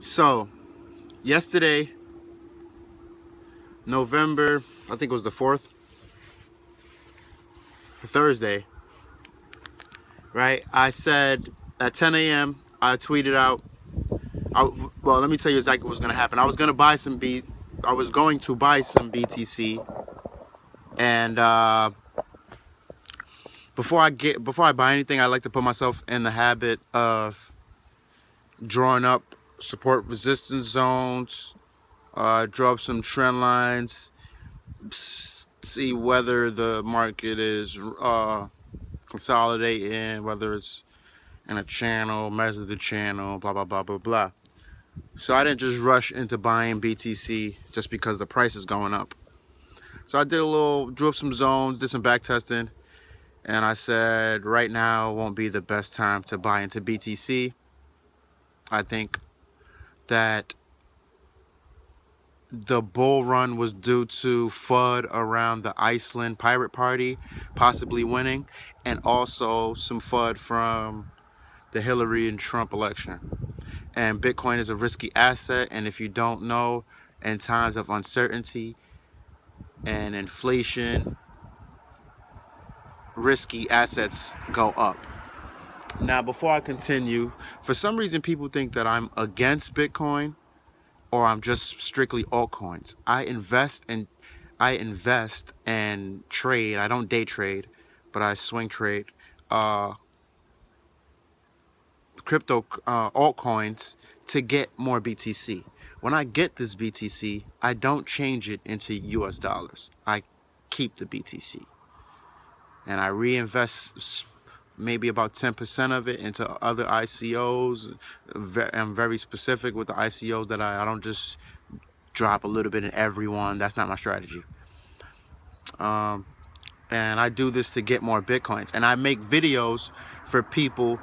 So, yesterday, November, I think it was the 4th, Thursday, right? I said at 10 a.m., I tweeted out, well, let me tell you exactly what was going to happen. I was going to buy some BTC, and before I buy anything, I like to put myself in the habit of drawing up support resistance zones, draw up some trend lines, see whether the market is consolidating, whether it's in a channel, measure the channel, blah, blah, blah, blah, blah. So I didn't just rush into buying BTC just because the price is going up. So I drew up some zones, did some back testing, and I said right now won't be the best time to buy into BTC. I think that the bull run was due to FUD around the Iceland Pirate Party possibly winning, and also some FUD from the Hillary and Trump election. And Bitcoin is a risky asset, and if you don't know, in times of uncertainty and inflation, risky assets go up. Now, before I continue, for some reason people think that I'm against Bitcoin or I'm just strictly altcoins. I invest and trade. I don't day trade, but I swing trade crypto altcoins to get more BTC. When I get this BTC, I don't change it into US dollars. I keep the BTC and I reinvest maybe about 10% of it into other ICOs. I'm very specific with the ICOs that I don't just drop a little bit in everyone. That's not my strategy. And I do this to get more Bitcoins. And I make videos for people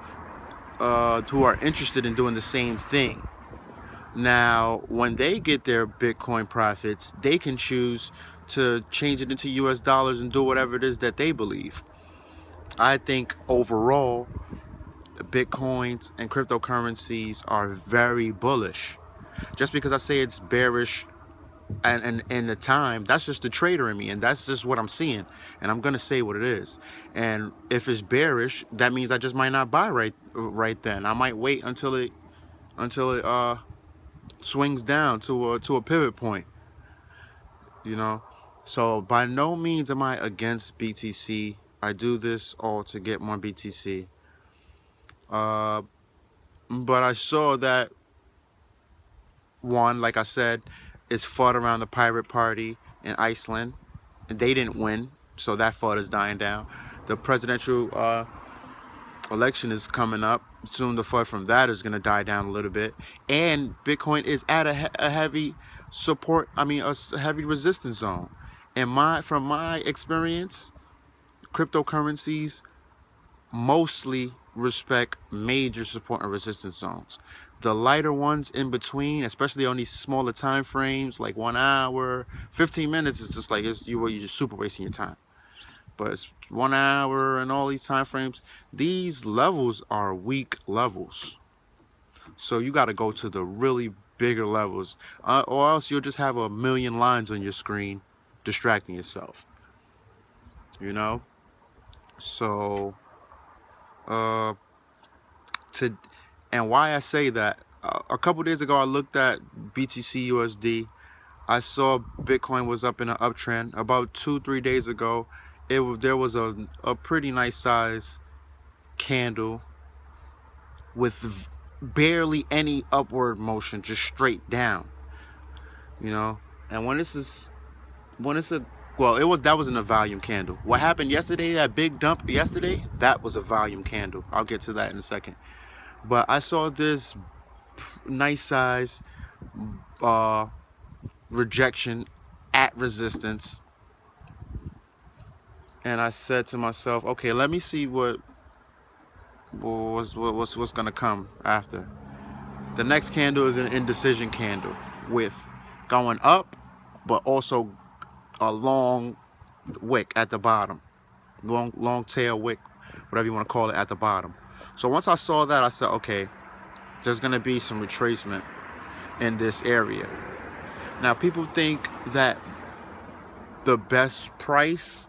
who are interested in doing the same thing. Now, when they get their Bitcoin profits, they can choose to change it into US dollars and do whatever it is that they believe. I think overall, Bitcoins and cryptocurrencies are very bullish. Just because I say it's bearish and in the time, that's just the trader in me, and that's just what I'm seeing, and I'm gonna say what it is. And if it's bearish, that means I just might not buy right then. I might wait until it swings down to a pivot point, you know. So by no means am I against BTC. I do this all to get more BTC. But I saw that one, like I said, it's fought around the pirate party in Iceland, and they didn't win, so that fight is dying down. The presidential election is coming up soon. The fight from that is going to die down a little bit, and Bitcoin is at a heavy support. I mean, a heavy resistance zone. And from my experience, cryptocurrencies mostly respect major support and resistance zones. The lighter ones in between, especially on these smaller time frames, like 1 hour, 15 minutes, is just like you're just super wasting your time. But it's 1 hour and all these time frames. These levels are weak levels, so you got to go to the really bigger levels, or else you'll just have a million lines on your screen, distracting yourself. You know, so uh, to and why I say that, a couple days ago I looked at BTC USD. I saw Bitcoin was up in an uptrend. About 2-3 days ago, there was a pretty nice size candle with barely any upward motion, just straight down. You know, and when it's a well, that wasn't a volume candle. What happened yesterday, that big dump yesterday, that was a volume candle. I'll get to that in a second. But I saw this nice size rejection at resistance, and I said to myself, okay, let me see what's gonna come after. The next candle is an indecision candle with going up, but also a long wick at the bottom, long tail wick, whatever you want to call it, at the bottom. So once I saw that, I said, okay, there's gonna be some retracement. in this area. Now, people think that the best price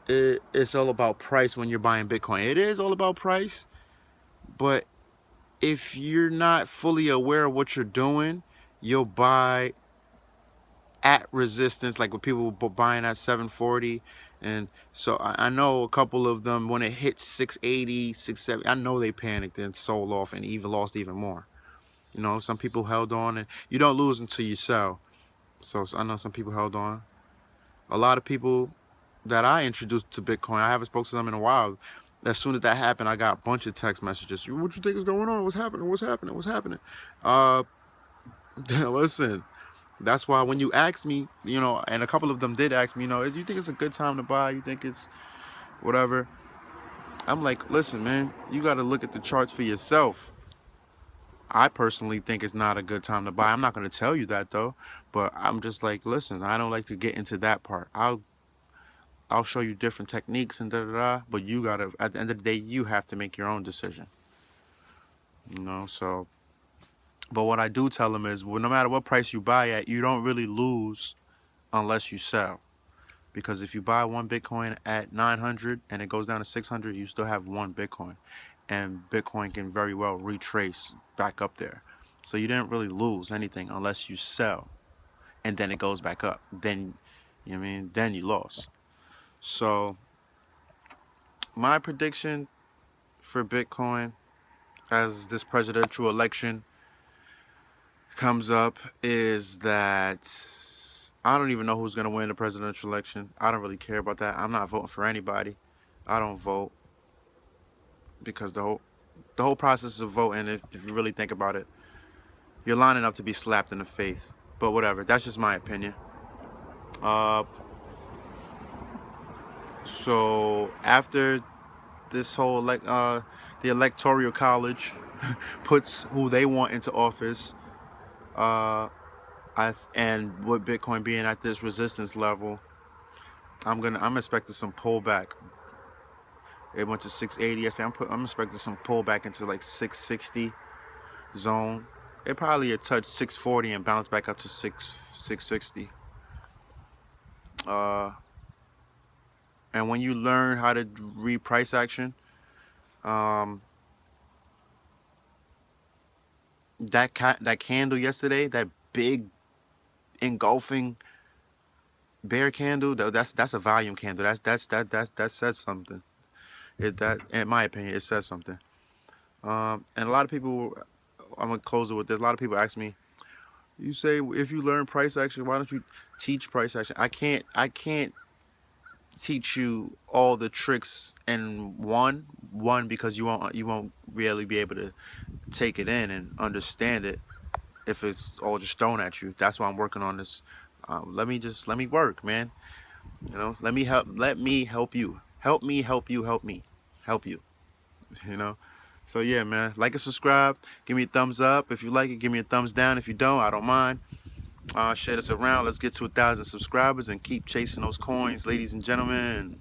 it's all about price when you're buying Bitcoin. It is all about price, but if you're not fully aware of what you're doing, you'll buy at resistance, like with people buying at 740. And so I know a couple of them, when it hit 680, 670, I know they panicked and sold off and even lost even more. You know, some people held on, and you don't lose until you sell. So I know some people held on. A lot of people that I introduced to Bitcoin, I haven't spoken to them in a while. As soon as that happened, I got a bunch of text messages. What you think is going on? What's happening? What's happening? What's happening? Listen, that's why when you ask me, you know, and a couple of them did ask me, you know, you think it's a good time to buy? You think it's whatever? I'm like, listen, man, you got to look at the charts for yourself. I personally think it's not a good time to buy. I'm not going to tell you that though, but I'm just like, listen, I don't like to get into that part. I'll show you different techniques and da da da, but you got to, at the end of the day, you have to make your own decision. You know, so, but what I do tell them is, well, no matter what price you buy at, you don't really lose unless you sell. Because if you buy one Bitcoin at 900 and it goes down to 600, you still have one Bitcoin. And Bitcoin can very well retrace back up there. So you didn't really lose anything unless you sell. And then it goes back up. Then, you know what I mean? Then you lost. So my prediction for Bitcoin as this presidential election comes up is that I don't even know who's going to win the presidential election. I don't really care about that. I'm not voting for anybody. I don't vote because the whole process of voting, if you really think about it, you're lining up to be slapped in the face. But whatever, that's just my opinion. So after this whole the electoral college puts who they want into office, and with Bitcoin being at this resistance level, I'm expecting some pullback. It went to 680 yesterday. I'm expecting some pullback into like 660 zone. It probably touched 640 and bounce back up to 660. And when you learn how to read price action, that candle yesterday, that big engulfing bear candle, that's a volume candle. That says something. That, in my opinion, it says something. And a lot of people, I'm gonna close it with this. A lot of people ask me, you say if you learn price action, why don't you teach price action? I can't teach you all the tricks in one because you won't really be able to take it in and understand it if it's all just thrown at you. That's why I'm working on this. Let me work, man. You know, let me help you. Help you. You know. So yeah, man, like and subscribe. Give me a thumbs up if you like it. Give me a thumbs down if you don't. I don't mind. Share this around. Let's get to 1,000 subscribers and keep chasing those coins, ladies and gentlemen.